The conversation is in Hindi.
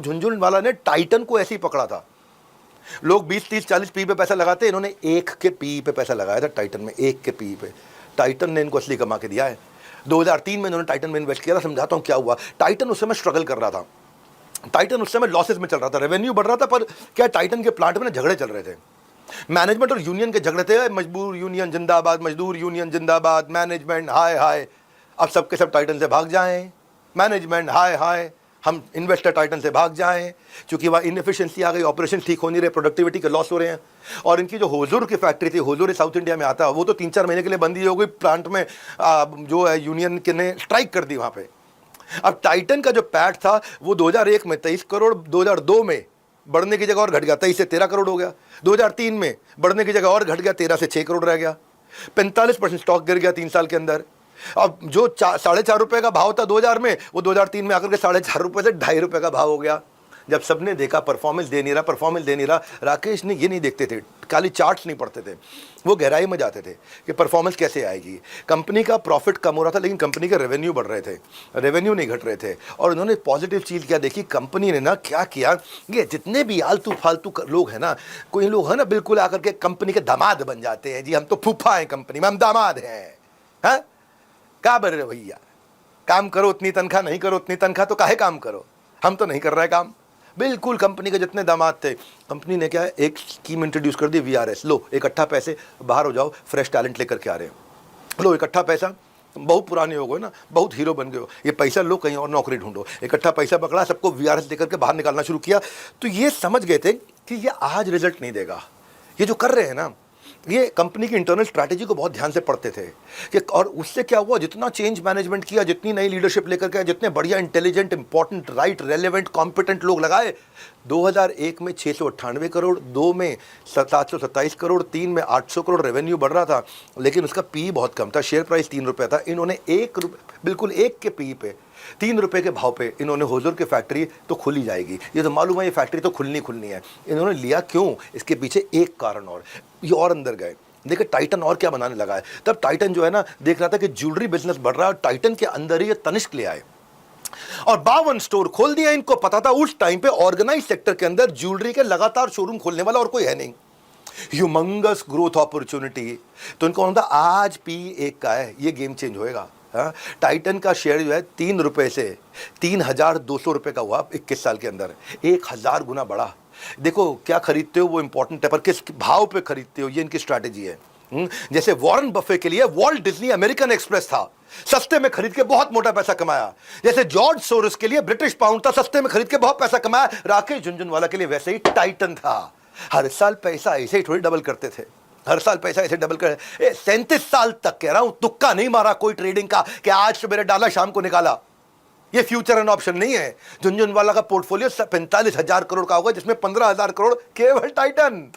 झुनझुनवाला ने टाइटन को ऐसे ही पकड़ा था। लोग 20, 30, 40 पी पे पैसा लगाते, इन्होंने 1 के पी पे पैसा लगाया था टाइटन में, 1 के पी पे। टाइटन ने इनको असली कमा के दिया है। 2003 में इन्होंने टाइटन में इन्वेस्ट किया था। समझाता हूँ क्या हुआ। टाइटन उस समय स्ट्रगल कर रहा था, टाइटन उस समय लॉसेस में चल रहा था, रेवेन्यू बढ़ रहा था, पर क्या टाइटन के प्लांट में ना झगड़े चल रहे थे, मैनेजमेंट और यूनियन के झगड़े थे। मजदूर यूनियन जिंदाबाद, मजदूर यूनियन जिंदाबाद, मैनेजमेंट हाय हाय, अब सबके सब टाइटन से भाग जाएं, मैनेजमेंट हाय हाय, हम इन्वेस्टर टाइटन से भाग जाएं, क्योंकि वहाँ इनएफिशिएंसी आ गई, ऑपरेशन ठीक हो नहीं रहे, प्रोडक्टिविटी के लॉस हो रहे हैं। और इनकी जो हुजूर की फैक्ट्री थी, हुजूर साउथ इंडिया में आता है, वो तो 3-4 महीने के लिए बंद ही हो गई। प्लांट में जो है यूनियन के ने स्ट्राइक कर दी वहाँ पे। अब टाइटन का जो पैट था वो 2001 में 23 करोड़, 2002 में बढ़ने की जगह और घट गया, 23 से 13 करोड़ हो गया। 2003 में बढ़ने की जगह और घट गया, 13 से 6 करोड़ रह गया। 45% स्टॉक गिर गया 3 साल के अंदर। अब जो 4.5 रुपए का भाव था 2000 में, वो 2003 में आकर के 4.5 रुपए से 2.5 रुपए का भाव हो गया। जब सबने देखा परफॉर्मेंस दे नहीं रहा, परफॉर्मेंस दे नहीं रहा, राकेश ने ये नहीं देखते थे, खाली चार्ट्स नहीं पढ़ते थे, वो गहराई में जाते थे कि परफॉर्मेंस कैसे आएगी। कंपनी का प्रॉफिट कम हो रहा था, लेकिन कंपनी के रेवेन्यू बढ़ रहे थे, रेवेन्यू नहीं घट रहे थे। और उन्होंने पॉजिटिव चीज़ क्या देखी, कंपनी ने ना क्या किया, ये जितने भी आलतू फालतू लोग हैं ना, कोई लोग हैं ना बिल्कुल आकर के कंपनी के दामाद बन जाते हैं, जी हम तो फूफा हैं कंपनी में, हम दामाद हैं। क्या बर रहे भैया, काम करो उतनी तनख्वाह, नहीं करो उतनी तनख्वाह तो काहे काम करो, हम तो नहीं कर रहे काम। बिल्कुल कंपनी के जितने दामाद थे, कंपनी ने क्या है, एक स्कीम इंट्रोड्यूस कर दी, VRS, लो इकट्ठा पैसे, बाहर हो जाओ, फ्रेश टैलेंट लेकर के आ रहे हैं, लो इकट्ठा पैसा, बहुत पुराने हो गए ना, बहुत हीरो बन गए हो, ये पैसा लो कहीं और नौकरी ढूंढो। इकट्ठा पैसा पकड़ा, सबको VRS देकर के बाहर निकालना शुरू किया। तो ये समझ गए थे कि ये आज रिजल्ट नहीं देगा, ये जो कर रहे हैं ना, ये कंपनी की इंटरनल स्ट्रैटेजी को बहुत ध्यान से पढ़ते थे कि, और उससे क्या हुआ, जितना चेंज मैनेजमेंट किया, जितनी नई लीडरशिप लेकर के, जितने बढ़िया intelligent, important, right, relevant, competent लोग लगाए, 2001 में 698 करोड़, 2 में 727 करोड़, 3 में 800 करोड़ रेवेन्यू बढ़ रहा था, लेकिन उसका पी बहुत कम था, शेयर प्राइस 3 रुपये था। इन्होंने 1 रुपये, बिल्कुल 1 के पी पे, 3 रुपये के भाव पे इन्होंने हुजूर की फैक्ट्री तो खुली जाएगी, ये तो मालूम है ये फैक्ट्री तो खुलनी है। इन्होंने लिया क्यों, इसके पीछे एक कारण और, ये और अंदर गए, देखिए टाइटन और क्या बनाने लगा है। तब टाइटन जो है ना देख रहा था कि ज्वेलरी बिजनेस बढ़ रहा है, और टाइटन के अंदर ही ये तनिष्क ले आए और 52 स्टोर खोल दिया। इनको पता था उस टाइम पे ऑर्गेनाइज सेक्टर के अंदर ज्वेलरी के लगातार शोरूम खोलने वाला और कोई है नहीं, ह्यूमंगस ग्रोथ अपॉर्चुनिटी। तो इनको होता आज P1 का है, ये गेम चेंज होएगा। टाइटन का शेयर जो है 3 रुपए से 3,200 रुपए का हुआ 21 साल के अंदर, 1000 गुना बढ़ा। देखो क्या खरीदते हो वो इंपॉर्टेंट है, पर किस भाव पे खरीदते हो, ये इनकी स्ट्रैटेजी है। जैसे वॉरेन बफे के लिए वॉल्ट डिज्नी अमेरिकन एक्सप्रेस था, सस्ते में खरीद के बहुत मोटा पैसा कमाया। जैसे जॉर्ज सोरोस के लिए ब्रिटिश पाउंड था, सस्ते में खरीद के बहुत पैसा कमाया। राकेश झुनझुनवाला के लिए वैसे ही टाइटन था। हर साल पैसा ऐसे ही थोड़ी डबल करते थे, हर साल पैसा ऐसे डबल कर। 37 साल तक कह रहा हूं, तुक्का नहीं मारा कोई ट्रेडिंग का कि आज सुबह डाला शाम को निकाला। ये फ्यूचर एंड ऑप्शन नहीं है। झुनझुनवाला का पोर्टफोलियो 45,000 करोड़ का होगा, जिसमें 15,000 करोड़ केवल टाइटन।